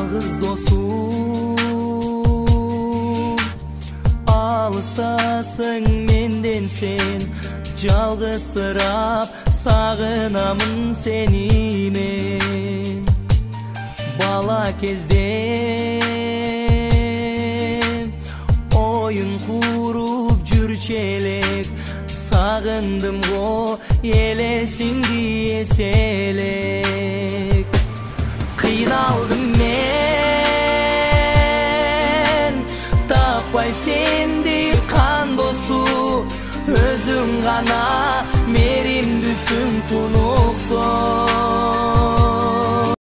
жалгыз досум, алыстасың менден сен, жалгызсырап сагынамын сени мен. Бала кезде oyun kurup жүрчү элек, сагындым го элесиң диеселек. Кыйналдым мен, таппай сендей кан досту, өзүң гана меримдүүсүң